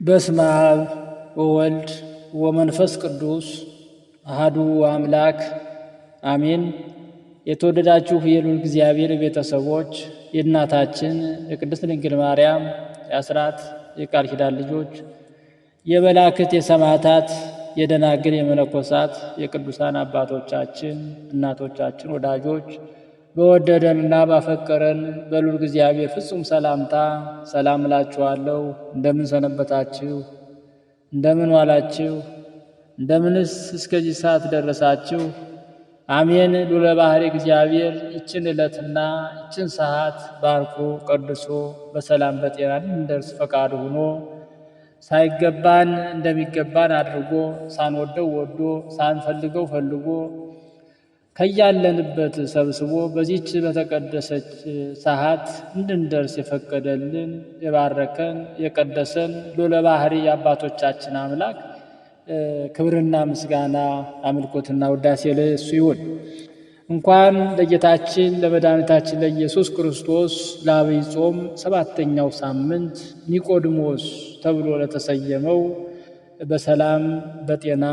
በስመ አብ ወወልድ ወመንፈስ ቅዱስ አሐዱ አምላክ አሜን። የተወደዳችሁ የልዑል እግዚአብሔር ቤተሰቦች፣ የእናታችን የቅድስት ድንግል ማርያም የአስራት የቃል ኪዳን ልጆች፣ የመላእክት የሰማዕታት የደናግል የመነኮሳት የቅዱሳን አባቶቻችን እናቶቻችን ወዳጆች በወደደንና ባፈቀረን በልዑል እግዚአብሔር ፍጹም ሰላምታ ሰላም እላችኋለሁ። እንደምን ሰነበታችሁ? እንደምን ዋላችሁ? እንደምንስ እስከዚህ ሰዓት ደረሳችሁ? አሜን። ልዑለ ባሕርይ እግዚአብሔር ይችን ዕለትና ይችን ሰዓት ባርኮ ቀድሶ በሰላም በጤና እንደርስ ፈቃዱ ሆኖ ሳይገባን እንደሚገባን አድርጎ ሳንወደው ወዶ ሳንፈልገው ፈልጎ ከያለንበት ሰብስቦ በዚህች በተቀደሰች ሰዓት እንድንደርስ የፈቀደልን የባረከን የቀደሰን ልዑለ ባሕርይ አባቶቻችን አምላክ ክብርና ምስጋና አምልኮትና ውዳሴ ለእሱ ይሁን። እንኳን ለጌታችን ለመድኃኒታችን ለኢየሱስ ክርስቶስ ለዐቢይ ጾም 7ኛው ሳምንት ኒቆዲሞስ ተብሎ ለተሰየመው በሰላም በጤና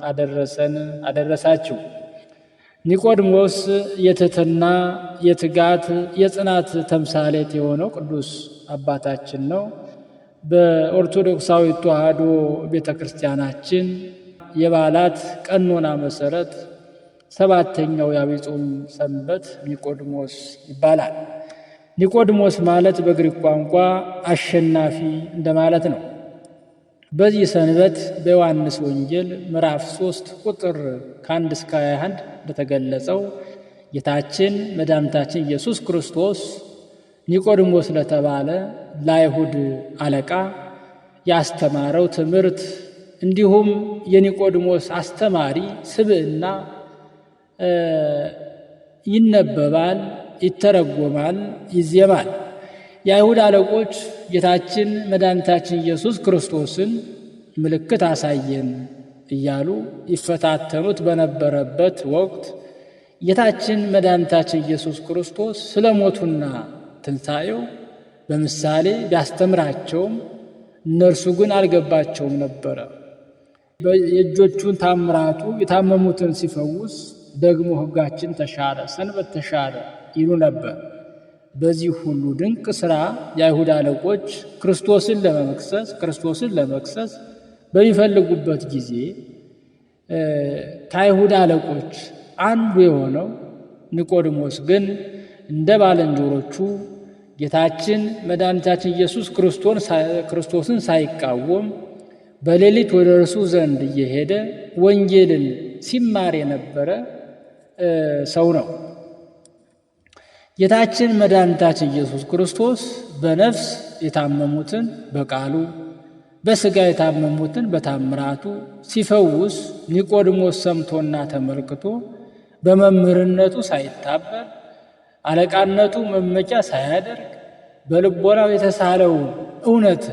አደረሰን አደረሳችሁ። ኒቆዲሞስ የትሕትና የትጋት የጽናት ተምሳሌት የሆነው ቅዱስ አባታችን ነው። በኦርቶዶክሳዊ ተዋሕዶ ቤተ ክርስቲያናችን የበዓላት ቀኖና መሠረት 7ኛው የዐቢይ ጾም ሰንበት ኒቆዲሞስ ይባላል። ኒቆዲሞስ ማለት በግሪክ ቋንቋ አሸናፊ እንደማለት ነው። በዚህ ሰንበት በዮሐንስ ወንጌል ምዕራፍ 3 ቁጥር 1 እስከ 21 እንደተገለጸው ጌታችን መድኃኒታችን ኢየሱስ ክርስቶስ ኒቆዲሞስ ለተባለ ለአይሁድ አለቃ ያስተማረው ትምህርት እንዲሁም የኒቆዲሞስ አስተማሪ ስብዕና ይነበባል፣ ይተረጎማል፣ ይዜማል። የአይሁድ አለቆች ጌታችን መድኃኒታችን ኢየሱስ ክርስቶስን ምልክት አሳየን እያሉ ይፈታተኑት በነበረበት ወቅት ጌታችን መድኃኒታችን ኢየሱስ ክርስቶስ ስለ ሞቱና ትንሣኤው በምሳሌ ቢያስተምራቸውም እነርሱ ግን አልገባቸውም ነበረ። የእጆቹን ታምራቱ የታመሙትን ሲፈውስ ደግሞ ሕጋችን ተሻረ፣ ሰንበት ተሻረ ይሉ ነበር። በዚህ ሁሉ ድንቅ ሥራ የአይሁድ አለቆች ክርስቶስን ለመክሰስ በሚፈልጉበት ጊዜ ከአይሁድ አለቆች አንዱ የሆነው ኒቆዲሞስ ግን እንደ ባልንጀሮቹ ጌታችን መድኃኒታችን ኢየሱስ ክርስቶስን ሳይቃወም በሌሊት ወደ እርሱ ዘንድ እየሄደ ወንጌልን ሲማር የነበረ ሰው ነው። ጌታችን መድኃኒታችን ኢየሱስ ክርስቶስ በነፍስ የታመሙትን በቃሉ በሥጋ የታመሙትን በታምራቱ ሲፈውስ ኒቆዲሞስ ሰምቶና ተመልክቶ በመምህርነቱ ሳይታበል አለቃነቱ መመኪያ ሳያደርግ በልቦናው የተሳለውን እውነት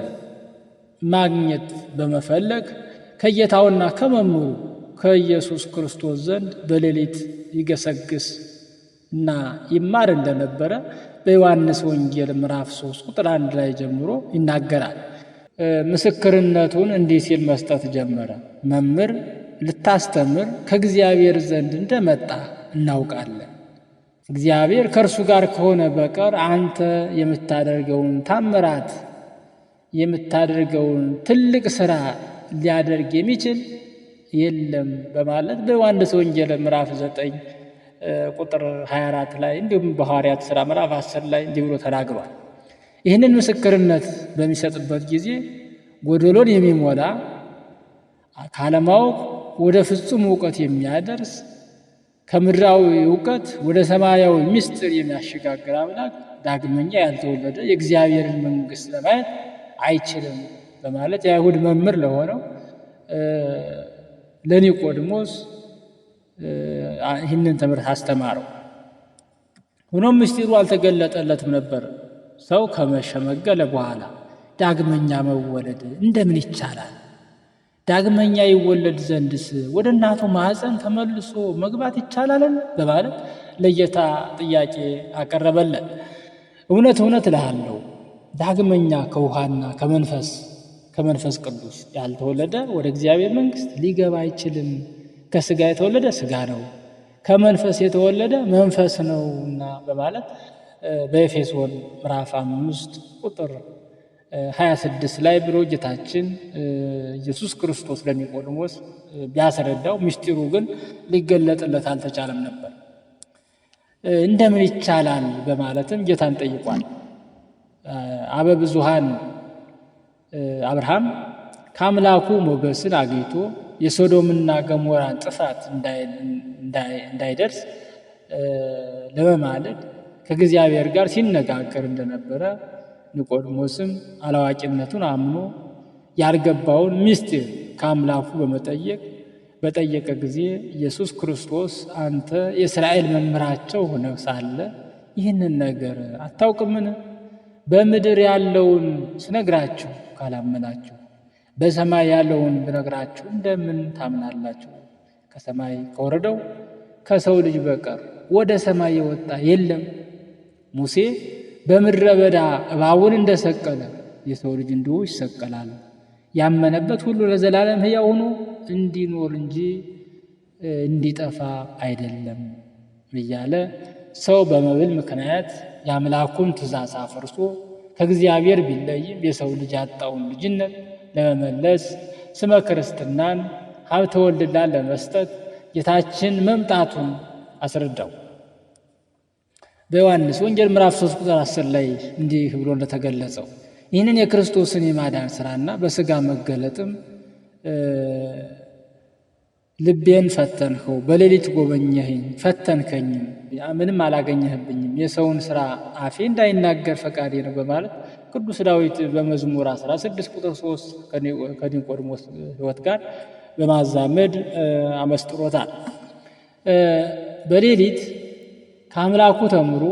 ማግኘት በመፈለግ ከጌታውና ከመምህሩ ከኢየሱስ ክርስቶስ ዘንድ በሌሊት ይገሰግስ እና ይማር እንደነበረ በዮሐንስ ወንጌል ምዕራፍ 3 ቁጥር 1 ላይ ጀምሮ ይናገራል። ምስክርነቱን እንዲህ ሲል መስጠት ጀመረ። መምህር ልታስተምር ከእግዚአብሔር ዘንድ እንደመጣ እናውቃለን። እግዚአብሔር ከእርሱ ጋር ከሆነ በቀር አንተ የምታደርገውን ታምራት የምታደርገውን ትልቅ ሥራ ሊያደርግ የሚችል የለም በማለት በዮሐንስ ወንጌል ምዕራፍ 9 ቁጥር 24 ላይ እንዲሁም በሐዋርያት ሥራ ምዕራፍ 10 ላይ እንዲህ ብሎ ተናግሯል። ይህንን ምስክርነት በሚሰጥበት ጊዜ ጎደሎን የሚሞላ ካለማወቅ ወደ ፍጹም እውቀት የሚያደርስ ከምድራዊ እውቀት ወደ ሰማያዊ ምስጢር የሚያሸጋግር አምላክ ዳግመኛ ያልተወለደ የእግዚአብሔርን መንግሥት ለማየት አይችልም በማለት የአይሁድ መምህር ለሆነው ለኒቆዲሞስ ይህንን ትምህርት አስተማረው። ሆኖም ምስጢሩ አልተገለጠለትም ነበር። ሰው ከመሸመገለ በኋላ ዳግመኛ መወለድ እንደምን ይቻላል? ዳግመኛ ይወለድ ዘንድስ ወደ እናቱ ማኅፀን ተመልሶ መግባት ይቻላልን? በማለት ለጌታ ጥያቄ አቀረበለት። እውነት እውነት እልሃለሁ ዳግመኛ ከውሃና ከመንፈስ ከመንፈስ ቅዱስ ያልተወለደ ወደ እግዚአብሔር መንግሥት ሊገባ አይችልም። ከሥጋ የተወለደ ሥጋ ነው፣ ከመንፈስ የተወለደ መንፈስ ነውና በማለት በኤፌሶን ምዕራፍ 5 ቁጥር 26 ላይ ብሎ ጌታችን ኢየሱስ ክርስቶስ ለኒቆዲሞስ ቢያስረዳው ምስጢሩ ግን ሊገለጥለት አልተቻለም ነበር። እንደምን ይቻላል በማለትም ጌታን ጠይቋል። አበ ብዙኃን አብርሃም ከአምላኩ ሞገስን አግኝቶ የሶዶምና ገሞራን ጥፋት እንዳይደርስ ለመማለድ ከእግዚአብሔር ጋር ሲነጋገር እንደነበረ ኒቆዲሞስም አላዋቂነቱን አምኖ ያልገባውን ምስጢር ከአምላኩ በጠየቀ ጊዜ ኢየሱስ ክርስቶስ አንተ የእስራኤል መምህራቸው ሆነህ ሳለ ይህንን ነገር አታውቅምን? በምድር ያለውን ስነግራችሁ ካላመናችሁ በሰማይ ያለውን ብነግራችሁ እንደምን ታምናላችሁ? ከሰማይ ከወረደው ከሰው ልጅ በቀር ወደ ሰማይ የወጣ የለም። ሙሴ በምድረ በዳ እባቡን እንደሰቀለ የሰው ልጅ እንዲሁ ይሰቀላል። ያመነበት ሁሉ ለዘላለም ሕያው ሆኖ እንዲኖር እንጂ እንዲጠፋ አይደለም እያለ ሰው በመብል ምክንያት የአምላኩን ትእዛዝ አፍርሶ ከእግዚአብሔር ቢለይም የሰው ልጅ ያጣውን ልጅነት ለመመለስ ስመ ክርስትናን ሀብተ ወልድናን ለመስጠት ጌታችን መምጣቱን አስረዳው። በዮሐንስ ወንጌል ምዕራፍ 3 ቁጥር 10 ላይ እንዲህ ብሎ እንደተገለጸው ይህንን የክርስቶስን የማዳን ሥራና በሥጋ መገለጥም ልቤን ፈተንኸው፣ በሌሊት ጎበኘኸኝ ፈተንከኝም፣ ምንም አላገኘህብኝም፣ የሰውን ሥራ አፌ እንዳይናገር ፈቃዴ ነው በማለት ቅዱስ ዳዊት በመዝሙር 16 ቁጥር 3 ከኒቆዲሞስ ሕይወት ጋር በማዛመድ አመስጥሮታል። በሌሊት ከአምላኩ ተምሮ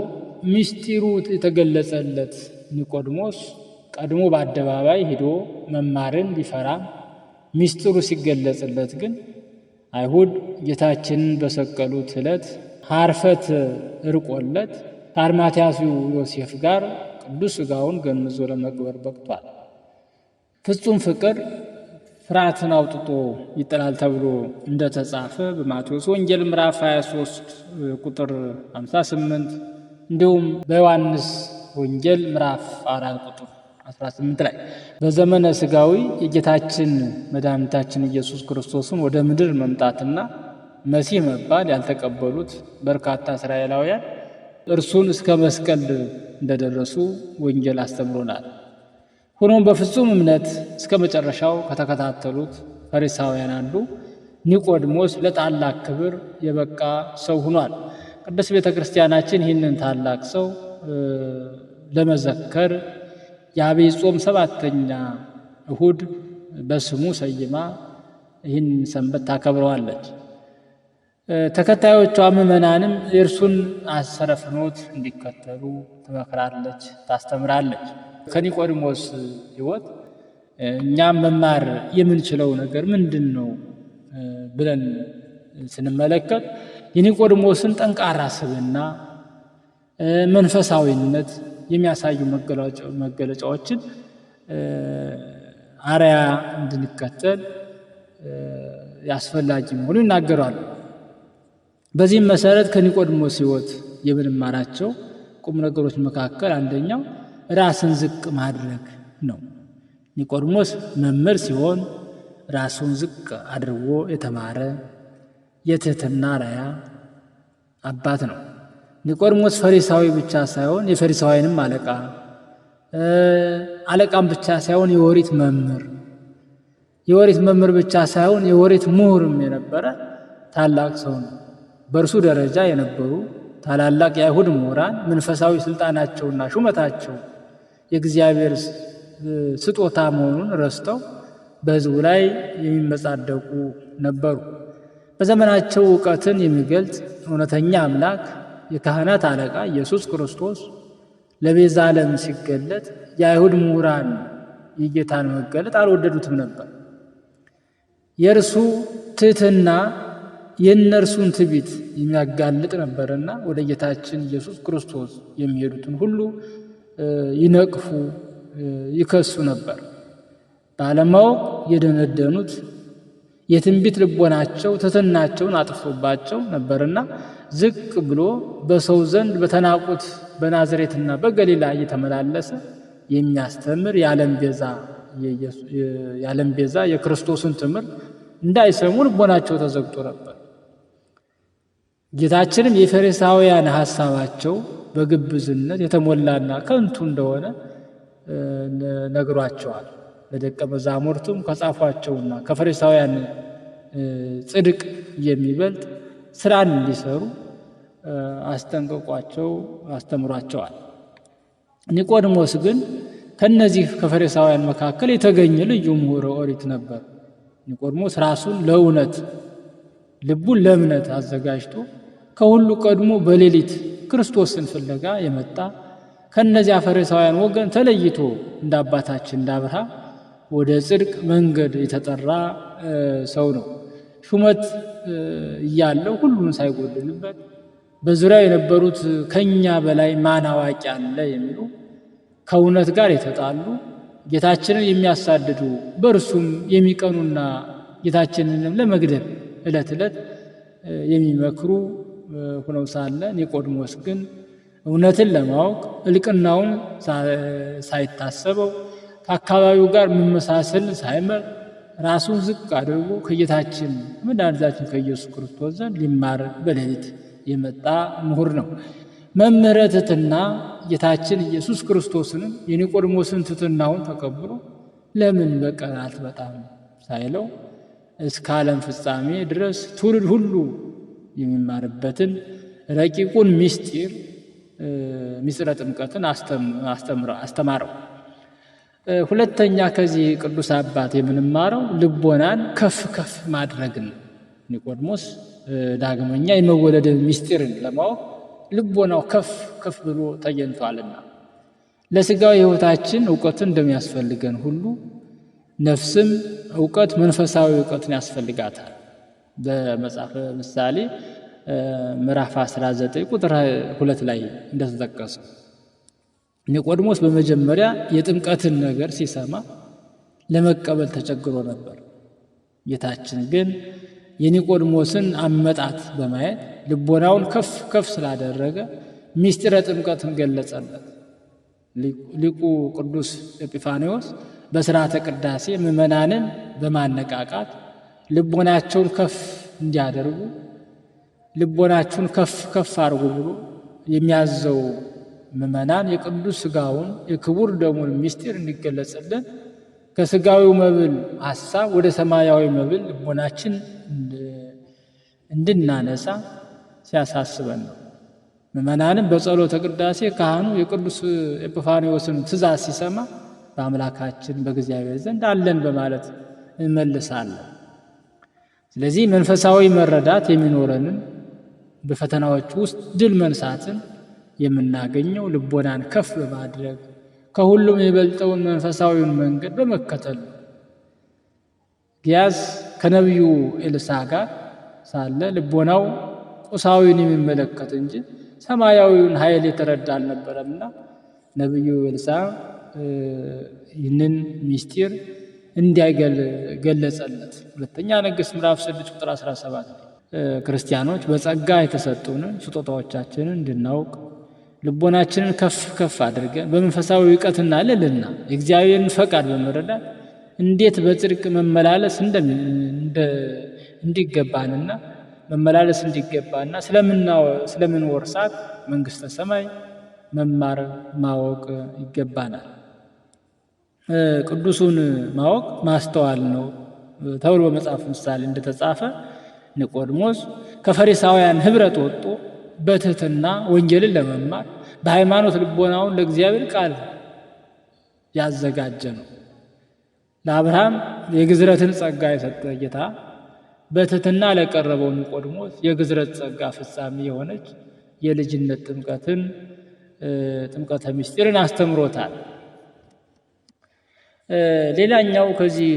ምስጢሩ የተገለጸለት ኒቆዲሞስ ቀድሞ በአደባባይ ሄዶ መማርን ቢፈራም ምስጢሩ ሲገለጽለት ግን አይሁድ ጌታችንን በሰቀሉት ዕለት ሐርፈት ርቆለት ከአርማትያሱ ዮሴፍ ጋር ቅዱስ ሥጋውን ገንዞ ለመቅበር በቅቷል። ፍጹም ፍቅር ፍርሃትን አውጥቶ ይጥላል ተብሎ እንደተጻፈ በማቴዎስ ወንጌል ምዕራፍ 23 ቁጥር 58 እንዲሁም በዮሐንስ ወንጌል ምዕራፍ 4 ቁጥር 18 ላይ በዘመነ ሥጋዊ የጌታችን መድኃኒታችን ኢየሱስ ክርስቶስን ወደ ምድር መምጣትና መሲህ መባል ያልተቀበሉት በርካታ እስራኤላውያን እርሱን እስከ መስቀል እንደደረሱ ወንጌል አስተምሮናል። ሆኖም በፍጹም እምነት እስከ መጨረሻው ከተከታተሉት ፈሪሳውያን አንዱ ኒቆዲሞስ ለታላቅ ክብር የበቃ ሰው ሆኗል። ቅድስት ቤተ ክርስቲያናችን ይህንን ታላቅ ሰው ለመዘከር የዐቢይ ጾም 7ኛ እሁድ በስሙ ሰይማ ይህን ሰንበት ታከብረዋለች። ተከታዮቿ ምዕመናንም የእርሱን አሰረ ፍኖት እንዲከተሉ ትመክራለች፣ ታስተምራለች። ከኒቆዲሞስ ሕይወት እኛም መማር የምንችለው ነገር ምንድን ነው ብለን ስንመለከት የኒቆዲሞስን ጠንካራ ስብዕና፣ መንፈሳዊነት የሚያሳዩ መገለጫዎችን አርአያ እንድንከተል ያስፈላጊ መሆኑ ይናገራሉ። በዚህም መሰረት ከኒቆዲሞስ ሕይወት የምንማራቸው ቁም ነገሮች መካከል አንደኛው ራስን ዝቅ ማድረግ ነው። ኒቆዲሞስ መምህር ሲሆን ራሱን ዝቅ አድርጎ የተማረ የትህትና አርአያ አባት ነው። ኒቆዲሞስ ፈሪሳዊ ብቻ ሳይሆን የፈሪሳውያንም አለቃም ብቻ ሳይሆን የኦሪት መምህር ብቻ ሳይሆን የኦሪት ምሁርም የነበረ ታላቅ ሰው ነው። በእርሱ ደረጃ የነበሩ ታላላቅ የአይሁድ ምሁራን መንፈሳዊ ስልጣናቸውና ሹመታቸው የእግዚአብሔር ስጦታ መሆኑን ረስተው በሕዝቡ ላይ የሚመጻደቁ ነበሩ። በዘመናቸው እውቀትን የሚገልጽ እውነተኛ አምላክ የካህናት አለቃ ኢየሱስ ክርስቶስ ለቤዛ ዓለም ሲገለጥ የአይሁድ ምሁራን የጌታን መገለጥ አልወደዱትም ነበር። የእርሱ ትሕትና የእነርሱን ትዕቢት የሚያጋልጥ ነበርና ወደ ጌታችን ኢየሱስ ክርስቶስ የሚሄዱትን ሁሉ ይነቅፉ፣ ይከሱ ነበር። ባለማወቅ የደነደኑት የትንቢት ልቦናቸው ትሕትናቸውን አጥፎባቸው ነበርና ዝቅ ብሎ በሰው ዘንድ በተናቁት በናዝሬትና በገሊላ እየተመላለሰ የሚያስተምር የዓለም ቤዛ የክርስቶስን ትምህርት እንዳይሰሙ ልቦናቸው ተዘግቶ ነበር። ጌታችንም የፈሪሳውያን ሐሳባቸው በግብዝነት የተሞላና ከንቱ እንደሆነ ነግሯቸዋል። ለደቀ መዛሙርቱም ከጻፏቸውና ከፈሪሳውያን ጽድቅ የሚበልጥ ስራን እንዲሰሩ አስጠንቅቋቸው አስተምሯቸዋል። ኒቆዲሞስ ግን ከነዚህ ከፈሪሳውያን መካከል የተገኘ ልዩ ምሁረ ኦሪት ነበር። ኒቆዲሞስ ራሱን ለእውነት ልቡን ለእምነት አዘጋጅቶ ከሁሉ ቀድሞ በሌሊት ክርስቶስን ፍለጋ የመጣ ከነዚያ ፈሪሳውያን ወገን ተለይቶ እንደ አባታችን እንደ አብርሃም ወደ ጽድቅ መንገድ የተጠራ ሰው ነው። ሹመት እያለው ሁሉን ሳይጎድልበት በዙሪያው የነበሩት ከኛ በላይ ማን አዋቂ አለ የሚሉ ከእውነት ጋር የተጣሉ ጌታችንን የሚያሳድዱ በእርሱም የሚቀኑና ጌታችንንም ለመግደል ዕለት ዕለት የሚመክሩ ሆነው ሳለ ኒቆዲሞስ ግን እውነትን ለማወቅ እልቅናውን ሳይታሰበው ከአካባቢው ጋር መመሳሰል ሳይመር ራሱን ዝቅ አድርጎ ከጌታችን መድኃኒታችን ከኢየሱስ ክርስቶስ ዘንድ ሊማር በሌሊት የመጣ ምሁር ነው። መምህረ ትሕትና ጌታችን ኢየሱስ ክርስቶስንም የኒቆዲሞስን ትሕትናውን ተቀብሎ ለምን በቀን አትመጣም ሳይለው እስከ ዓለም ፍጻሜ ድረስ ትውልድ ሁሉ የሚማርበትን ረቂቁን ምስጢረ ጥምቀትን አስተማረው። ሁለተኛ ከዚህ ቅዱስ አባት የምንማረው ልቦናን ከፍ ከፍ ማድረግን ነው። ኒቆዲሞስ ዳግመኛ የመወለድን ምስጢርን ለማወቅ ልቦናው ከፍ ከፍ ብሎ ተገኝቷልና ለሥጋዊ ሕይወታችን እውቀትን እንደሚያስፈልገን ሁሉ ነፍስም እውቀት መንፈሳዊ እውቀትን ያስፈልጋታል። በመጽሐፈ ምሳሌ ምዕራፍ 19 ቁጥር 2 ላይ እንደተጠቀሰው ኒቆዲሞስ በመጀመሪያ የጥምቀትን ነገር ሲሰማ ለመቀበል ተቸግሮ ነበር። ጌታችን ግን የኒቆዲሞስን አመጣት በማየት ልቦናውን ከፍ ከፍ ስላደረገ ምስጢረ ጥምቀትን ገለጸለት። ሊቁ ቅዱስ ኤጲፋንዮስ በሥርዓተ ቅዳሴ ምዕመናንን በማነቃቃት ልቦናቸውን ከፍ እንዲያደርጉ ልቦናችሁን ከፍ ከፍ አድርጉ ብሎ የሚያዘው ምዕመናን የቅዱስ ሥጋውን የክቡር ደሙን ምስጢር እንዲገለጽልን ከሥጋዊው መብል ሐሳብ ወደ ሰማያዊ መብል ልቦናችን እንድናነሳ ሲያሳስበን ነው። ምዕመናንም በጸሎተ ቅዳሴ ካህኑ የቅዱስ ኤጲፋንዮስን ትእዛዝ ሲሰማ በአምላካችን በእግዚአብሔር ዘንድ አለን በማለት እንመልሳለን። ስለዚህ መንፈሳዊ መረዳት የሚኖረንን በፈተናዎች ውስጥ ድል መንሳትን የምናገኘው ልቦናን ከፍ በማድረግ ከሁሉም የበልጠውን መንፈሳዊውን መንገድ በመከተል ግያዝ ከነቢዩ ኤልሳዕ ጋር ሳለ ልቦናው ቁሳዊውን የሚመለከት እንጂ ሰማያዊውን ኃይል የተረዳ አልነበረምና ነቢዩ ኤልሳዕ ይህንን ምስጢር እንዲያገለጸለት ሁለተኛ ነገሥት ምዕራፍ 6 ቁጥር 17 ክርስቲያኖች በጸጋ የተሰጡንን ስጦታዎቻችንን እንድናውቅ ልቦናችንን ከፍ ከፍ አድርገን በመንፈሳዊ ዕውቀትና ልዕልና የእግዚአብሔርን ፈቃድ በመረዳት እንዴት በጽድቅ መመላለስ እንዲገባንና ስለምንወርሳት መንግሥተ ሰማይ መማር ማወቅ ይገባናል። ቅዱሱን ማወቅ ማስተዋል ነው ተብሎ በመጽሐፍ ምሳሌ እንደተጻፈ ኒቆዲሞስ ከፈሪሳውያን ኅብረት ወጥቶ በትሕትና ወንጌልን ለመማር በሃይማኖት ልቦናውን ለእግዚአብሔር ቃል ያዘጋጀ ነው። ለአብርሃም የግዝረትን ጸጋ የሰጠ ጌታ በትሕትና ለቀረበው ኒቆዲሞስ የግዝረት ጸጋ ፍጻሜ የሆነች የልጅነት ጥምቀተ ምስጢርን አስተምሮታል። ሌላኛው ከዚህ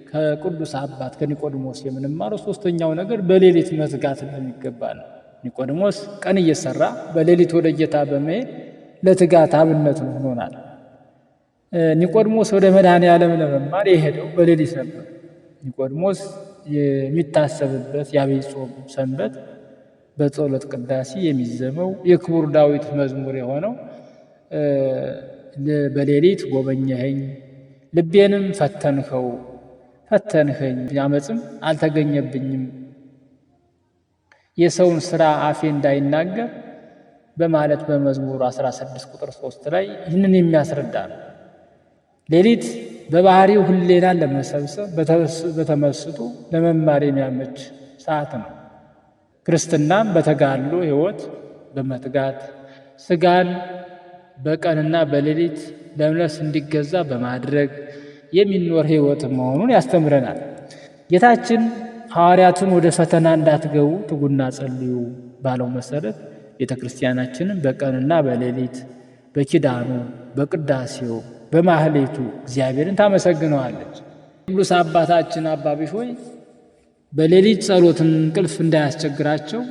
ከቅዱስ አባት ከኒቆዲሞስ የምንማረው ሶስተኛው ነገር በሌሊት መትጋት እንደሚገባ ነው። ኒቆዲሞስ ቀን እየሰራ በሌሊት ወደ ጌታ በመሄድ ለትጋት አብነት ሆኖናል። ኒቆድሞስ ወደ መድኃኔዓለም ለመማር የሄደው በሌሊት ነበር። ኒቆድሞስ የሚታሰብበት የዐቢይ ጾም ሰንበት በጸሎት ቅዳሴ የሚዘመው የክቡር ዳዊት መዝሙር የሆነው በሌሊት ጎበኘኸኝ ልቤንም ፈተንኸኝ ዓመፅም አልተገኘብኝም የሰውን ሥራ አፌ እንዳይናገር በማለት በመዝሙር 16 ቁጥር 3 ላይ ይህንን የሚያስረዳ ነው። ሌሊት በባህሪው ሁሌናን ለመሰብሰብ በተመስጦ ለመማር የሚያመች ሰዓት ነው። ክርስትናም በተጋድሎ ሕይወት በመትጋት ሥጋን በቀንና በሌሊት ለነፍስ እንዲገዛ በማድረግ የሚኖር ሕይወት መሆኑን ያስተምረናል። ጌታችን ሐዋርያቱን ወደ ፈተና እንዳትገቡ ትጉና ጸልዩ ባለው መሰረት ቤተ ክርስቲያናችንን በቀንና በሌሊት በኪዳኑ በቅዳሴው በማህሌቱ እግዚአብሔርን ታመሰግነዋለች። ቅዱስ አባታችን አባ ቢሾይ በሌሊት ጸሎትን እንቅልፍ እንዳያስቸግራቸው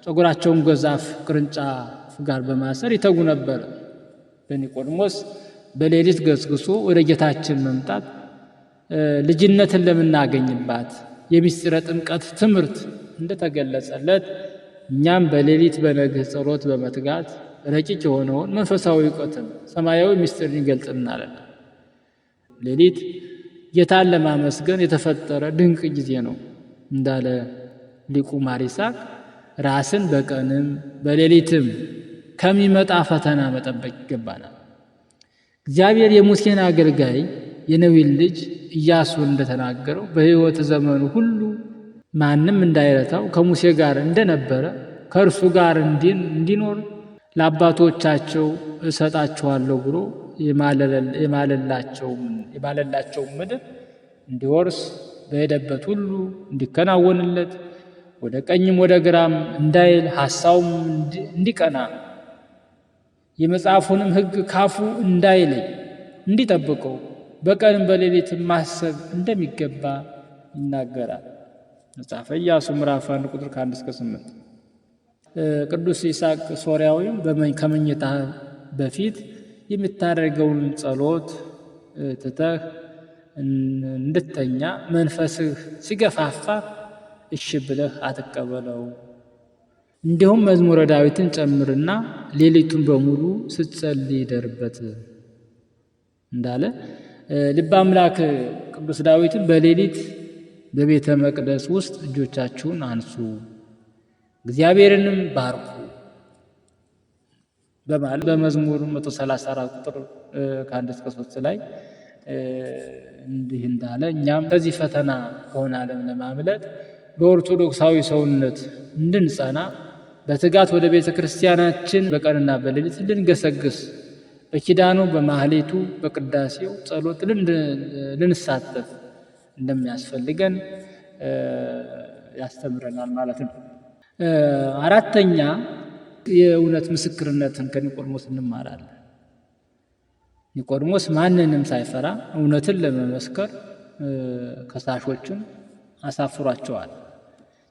ፀጉራቸውን ገዛፍ ቅርንጫፍ ጋር በማሰር ይተጉ ነበር። በኒቆድሞስ በሌሊት ገስግሶ ወደ ጌታችን መምጣት ልጅነትን ለምናገኝባት የምስጢረ ጥምቀት ትምህርት እንደተገለጸለት እኛም በሌሊት በነግህ ጸሎት በመትጋት ረቂቅ የሆነውን መንፈሳዊ እውቀትን ሰማያዊ ምስጢርን ይገልጽልናል። ሌሊት ጌታን ለማመስገን የተፈጠረ ድንቅ ጊዜ ነው እንዳለ ሊቁ ማር ይስሐቅ ራስን በቀንም በሌሊትም ከሚመጣ ፈተና መጠበቅ ይገባናል። እግዚአብሔር የሙሴን አገልጋይ የነዌን ልጅ ኢያሱን እንደተናገረው በሕይወት ዘመኑ ሁሉ ማንም እንዳይረታው ከሙሴ ጋር እንደነበረ ከእርሱ ጋር እንዲኖር ለአባቶቻቸው እሰጣቸዋለሁ ብሎ የማለላቸው ምድር እንዲወርስ በሄደበት ሁሉ እንዲከናወንለት ወደ ቀኝም ወደ ግራም እንዳይል ሐሳቡም እንዲቀና የመጽሐፉንም ሕግ ካፉ እንዳይለይ እንዲጠብቀው በቀንም በሌሊትም ማሰብ እንደሚገባ ይናገራል። መጽሐፈ ኢያሱ ምዕራፍ 1 ቁጥር 1 እስከ 8። ቅዱስ ይስሐቅ ሶርያዊም ከመኝታ በፊት የምታደርገውን ጸሎት ትተህ እንድተኛ መንፈስህ ሲገፋፋ እሺ ብለህ አትቀበለው። እንዲሁም መዝሙረ ዳዊትን ጨምርና ሌሊቱን በሙሉ ስትጸልይ ይደርበት እንዳለ ልበ አምላክ ቅዱስ ዳዊትን በሌሊት በቤተ መቅደስ ውስጥ እጆቻችሁን አንሱ እግዚአብሔርንም ባርኩ በማለት በመዝሙር 134 ቁጥር ከ1 እስከ 3 ላይ እንዲህ እንዳለ እኛም ከዚህ ፈተና ከሆነ ዓለም ለማምለጥ በኦርቶዶክሳዊ ሰውነት እንድንጸና በትጋት ወደ ቤተ ክርስቲያናችን በቀንና በሌሊት ልንገሰግስ በኪዳኑ በማህሌቱ በቅዳሴው ጸሎት ልንሳተፍ እንደሚያስፈልገን ያስተምረናል ማለት ነው። አራተኛ የእውነት ምስክርነትን ከኒቆድሞስ እንማራለን። ኒቆድሞስ ማንንም ሳይፈራ እውነትን ለመመስከር ከሳሾችን አሳፍሯቸዋል።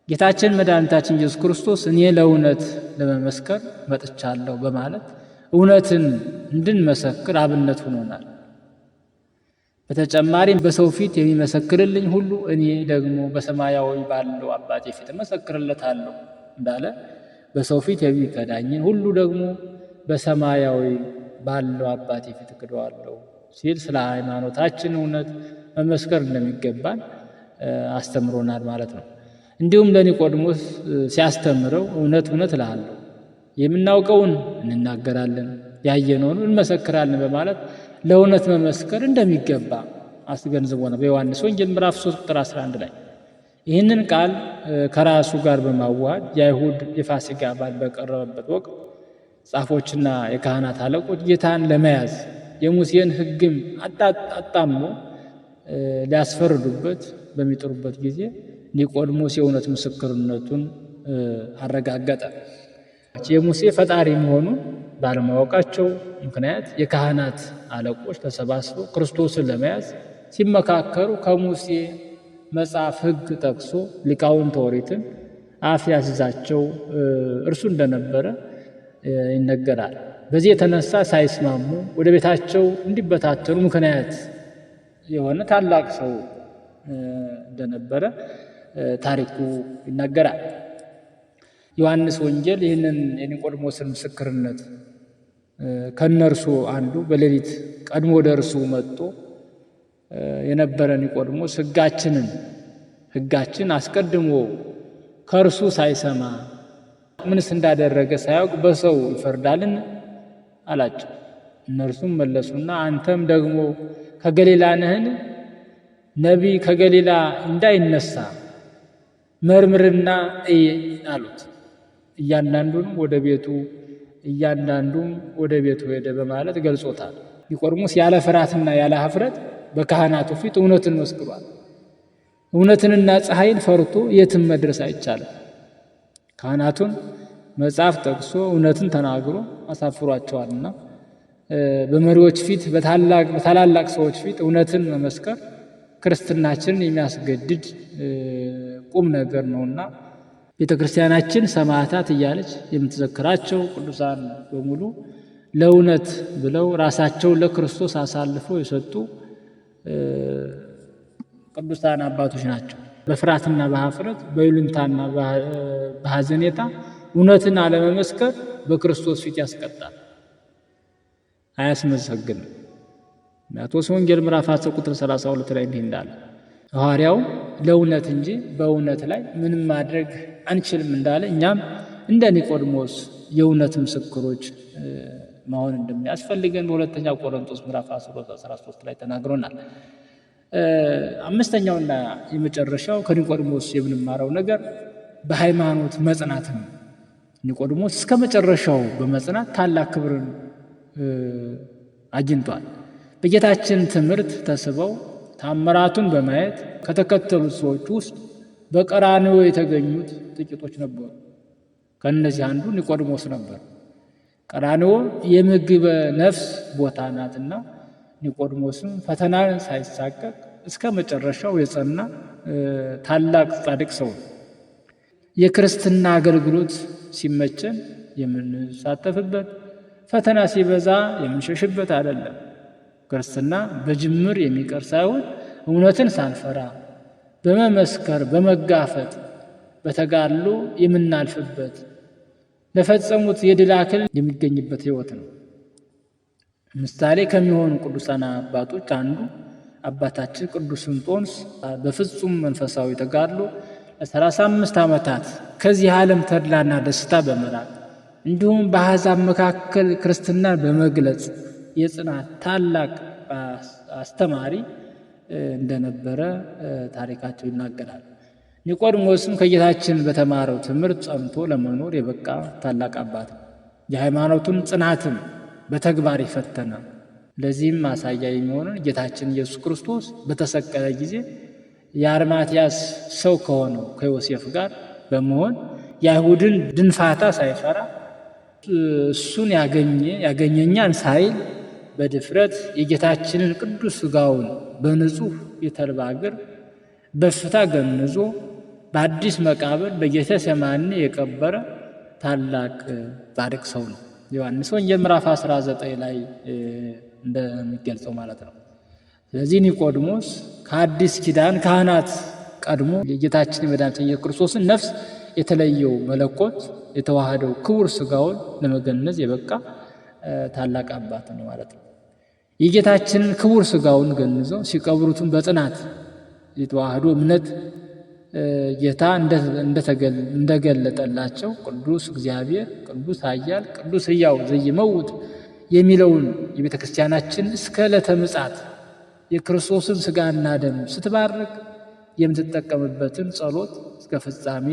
ጌታችን መድኃኒታችን ኢየሱስ ክርስቶስ እኔ ለእውነት ለመመስከር መጥቻለሁ በማለት እውነትን እንድንመሰክር አብነት ሆኖናል። በተጨማሪም በሰው ፊት የሚመሰክርልኝ ሁሉ እኔ ደግሞ በሰማያዊ ባለው አባቴ ፊት እመሰክርለታለሁ እንዳለ በሰው ፊት የሚከዳኝን ሁሉ ደግሞ በሰማያዊ ባለው አባቴ ፊት እክደዋለሁ ሲል ስለ ሃይማኖታችን እውነት መመስከር እንደሚገባን አስተምሮናል ማለት ነው። እንዲሁም ለኒቆድሞስ ሲያስተምረው እውነት እልሃለሁ የምናውቀውን እንናገራለን ያየነውን እንመሰክራለን በማለት ለእውነት መመስከር እንደሚገባ አስገንዝቦ ነው በዮሐንስ ወንጌል ምዕራፍ 3 ቁጥር 11 ላይ። ይህንን ቃል ከራሱ ጋር በማዋሃድ የአይሁድ የፋሲካ በዓል በቀረበበት ወቅት ጻፎችና የካህናት አለቆች ጌታን ለመያዝ የሙሴን ሕግም አጣምሞ ሊያስፈርዱበት በሚጥሩበት ጊዜ ኒቆድሞስ የእውነት ምስክርነቱን አረጋገጠ። የሙሴ ፈጣሪ መሆኑን ባለማወቃቸው ምክንያት የካህናት አለቆች ተሰባስበው ክርስቶስን ለመያዝ ሲመካከሩ ከሙሴ መጽሐፍ ሕግ ጠቅሶ ሊቃውንተ ኦሪትን አፍ ያስይዛቸው እርሱ እንደነበረ ይነገራል። በዚህ የተነሳ ሳይስማሙ ወደ ቤታቸው እንዲበታተኑ ምክንያት የሆነ ታላቅ ሰው እንደነበረ ታሪኩ ይናገራል። ዮሐንስ ወንጌል ይህንን የኒቆዲሞስን ምስክርነት ከነርሱ አንዱ በሌሊት ቀድሞ ወደ እርሱ መጥቶ የነበረ ኒቆዲሞስ ሕጋችን አስቀድሞ ከእርሱ ሳይሰማ ምንስ እንዳደረገ ሳያውቅ በሰው ይፈርዳልን አላቸው። እነርሱም መለሱና አንተም ደግሞ ከገሊላ ነህን? ነቢይ ከገሊላ እንዳይነሳ መርምርና እይ አሉት። እያንዳንዱም ወደ ቤቱ ሄደ በማለት ገልጾታል። ኒቆዲሞስ ያለ ፍርሃትና ያለ ኀፍረት በካህናቱ ፊት እውነትን መስክሯል። እውነትንና ፀሐይን ፈርቶ የትም መድረስ አይቻልም። ካህናቱን መጽሐፍ ጠቅሶ እውነትን ተናግሮ አሳፍሯቸዋልና በመሪዎች ፊት በታላላቅ ሰዎች ፊት እውነትን መመስከር ክርስትናችንን የሚያስገድድ ቁም ነገር ነውና ቤተ ክርስቲያናችን ሰማዕታት እያለች የምትዘክራቸው ቅዱሳን በሙሉ ለእውነት ብለው ራሳቸውን ለክርስቶስ አሳልፈው የሰጡ ቅዱሳን አባቶች ናቸው። በፍርሃትና በኀፍረት በይሉኝታና በሐዘኔታ እውነትን አለመመስከር በክርስቶስ ፊት ያስቀጣል፣ አያስመሰግንም። ማቴዎስ ወንጌል ምዕራፍ 10 ቁጥር 32 ላይ እንዲህ እንዳለ ሐዋርያው ለእውነት እንጂ በእውነት ላይ ምንም ማድረግ አንችልም እንዳለ እኛም እንደ ኒቆዲሞስ የእውነት ምስክሮች መሆን እንደሚያስፈልገን በሁለተኛ ቆሮንቶስ ምዕራፍ 13 ላይ ተናግሮናል። አምስተኛውና የመጨረሻው ከኒቆዲሞስ የምንማረው ነገር በሃይማኖት መጽናት ነው። ኒቆዲሞስ እስከ መጨረሻው በመጽናት ታላቅ ክብርን አግኝቷል። በጌታችን ትምህርት ተስበው ታምራቱን በማየት ከተከተሉት ሰዎች ውስጥ በቀራንዮ የተገኙት ጥቂቶች ነበሩ። ከእነዚህ አንዱ ኒቆዲሞስ ነበር። ቀራንዮ የምግበ ነፍስ ቦታ ናትና ኒቆዲሞስም ፈተናን ሳይሳቀቅ እስከ መጨረሻው የጸና ታላቅ ጻድቅ ሰው ነው። የክርስትና አገልግሎት ሲመቸን የምንሳተፍበት፣ ፈተና ሲበዛ የምንሸሽበት አይደለም። ክርስትና በጅምር የሚቀር ሳይሆን እውነትን ሳንፈራ በመመስከር በመጋፈጥ በተጋድሎ የምናልፍበት ለፈጸሙት የድል አክሊል የሚገኝበት ሕይወት ነው። ምሳሌ ከሚሆኑ ቅዱሳን አባቶች አንዱ አባታችን ቅዱስ እንጦንስ በፍጹም መንፈሳዊ ተጋድሎ ለ35 ዓመታት ከዚህ ዓለም ተድላና ደስታ በመራቅ እንዲሁም በአሕዛብ መካከል ክርስትናን በመግለጽ የጽናት ታላቅ አስተማሪ እንደነበረ ታሪካቸው ይናገራል። ኒቆዲሞስም ከጌታችን በተማረው ትምህርት ጸንቶ ለመኖር የበቃ ታላቅ አባት ነው። የሃይማኖቱን ጽናትም በተግባር ይፈተነ። ለዚህም ማሳያ የሚሆነን ጌታችን ኢየሱስ ክርስቶስ በተሰቀለ ጊዜ የአርማትያስ ሰው ከሆነው ከዮሴፍ ጋር በመሆን የአይሁድን ድንፋታ ሳይፈራ እሱን ያገኘኛን ሳይል በድፍረት የጌታችንን ቅዱስ ሥጋውን በንጹሕ የተልባ እግር በፍታ ገንዞ በአዲስ መቃብር በጌቴሴማኒ የቀበረ ታላቅ ጻድቅ ሰው ነው። ዮሐንስ ወንጌል ምዕራፍ 19 ላይ እንደሚገልጸው ማለት ነው። ስለዚህ ኒቆዲሞስ ከአዲስ ኪዳን ካህናት ቀድሞ የጌታችን የመድኃኒታችን ኢየሱስ ክርስቶስን ነፍስ የተለየው መለኮት የተዋሃደው ክቡር ሥጋውን ለመገነዝ የበቃ ታላቅ አባት ነው ማለት ነው። የጌታችንን ክቡር ሥጋውን ገንዘው ሲቀብሩትም በጽናት የተዋህዶ እምነት ጌታ እንደገለጠላቸው ቅዱስ እግዚአብሔር ቅዱስ ኃያል ቅዱስ ሕያው ዘኢይመውት የሚለውን የቤተ ክርስቲያናችን እስከ ዕለተ ምጽአት የክርስቶስን ሥጋና ደም ስትባርክ የምትጠቀምበትን ጸሎት እስከ ፍጻሜ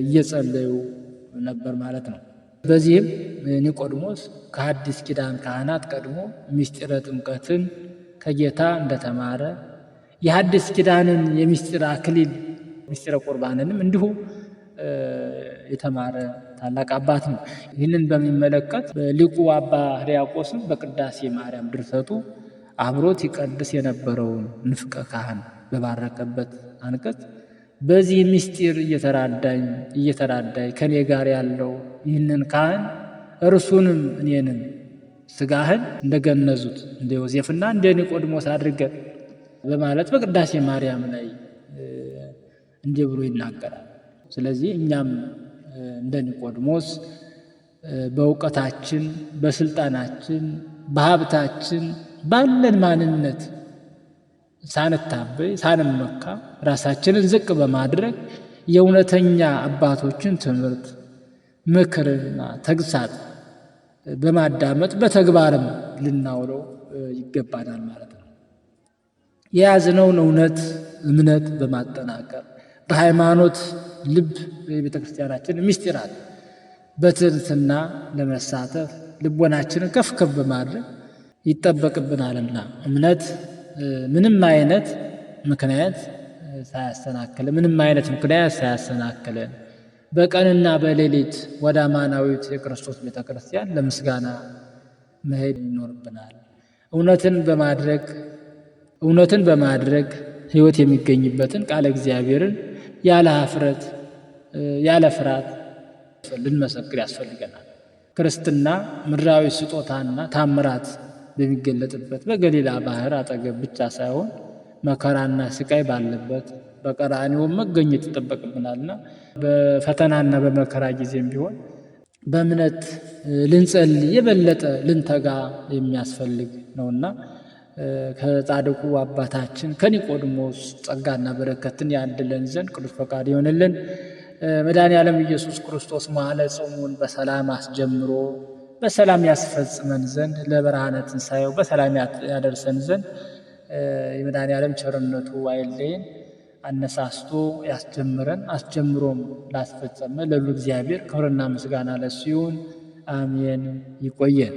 እየጸለዩ ነበር ማለት ነው። በዚህም ኒቆዲሞስ ከአዲስ ኪዳን ካህናት ቀድሞ ምስጢረ ጥምቀትን ከጌታ እንደተማረ የሐዲስ ኪዳንን የምስጢር አክሊል ምስጢረ ቁርባንንም እንዲሁ የተማረ ታላቅ አባት ነው። ይህንን በሚመለከት ሊቁ አባ ሕርያቆስም በቅዳሴ ማርያም ድርሰቱ አብሮት ይቀድስ የነበረውን ንፍቀ ካህን በባረከበት አንቀጽ በዚህ ምስጢር እየተራዳኝ ከኔ ጋር ያለው ይህንን ካህን እርሱንም እኔንም ሥጋህን እንደገነዙት እንደ ዮሴፍና እንደ ኒቆዲሞስ አድርገን በማለት በቅዳሴ ማርያም ላይ እንዲህ ብሎ ይናገራል። ስለዚህ እኛም እንደ ኒቆዲሞስ በእውቀታችን፣ በስልጣናችን፣ በሀብታችን ባለን ማንነት ሳንታበይ ሳንመካ ራሳችንን ዝቅ በማድረግ የእውነተኛ አባቶችን ትምህርት ምክርና ተግሳጽ በማዳመጥ በተግባርም ልናውለው ይገባናል ማለት ነው። የያዝነውን እምነት በማጠናከር በሃይማኖት ልብ የቤተ ክርስቲያናችን ምስጢራት በትሕትና ለመሳተፍ ልቦናችንን ከፍ ከፍ በማድረግ ይጠበቅብናልና እምነት ምንም አይነት ምክንያት ሳያሰናክለን በቀንና በሌሊት ወደ አማናዊት የክርስቶስ ቤተ ክርስቲያን ለምስጋና መሄድ ይኖርብናል። እውነትን በማድረግ ሕይወት የሚገኝበትን ቃለ እግዚአብሔርን ያለ ኀፍረት ያለ ፍርሃት ልንመሰክር ያስፈልገናል። ክርስትና ምድራዊ ስጦታና ታምራት በሚገለጥበት በገሊላ ባህር አጠገብ ብቻ ሳይሆን መከራና ስቃይ ባለበት በቀራንዮ መገኘት ይጠበቅብናልና በፈተናና በመከራ ጊዜም ቢሆን በእምነት ልንጸልይ የበለጠ ልንተጋ የሚያስፈልግ ነውና ከጻድቁ አባታችን ከኒቆዲሞስ ጸጋና በረከትን ያድለን ዘንድ ቅዱስ ፈቃድ ይሆንልን። መድኃኔዓለም ኢየሱስ ክርስቶስ መዋዕለ ጾሙን በሰላም አስጀምሮ በሰላም ያስፈጽመን ዘንድ ለብርሃነ ትንሣኤው በሰላም ያደርሰን ዘንድ የመድኃኔዓለም ቸርነቱ አይለየን። አነሳስቶ ያስጀምረን አስጀምሮም ላስፈጸመ ለሉ እግዚአብሔር ክብርና ምስጋና ለእሱ ይሁን። አሜን። ይቆየን።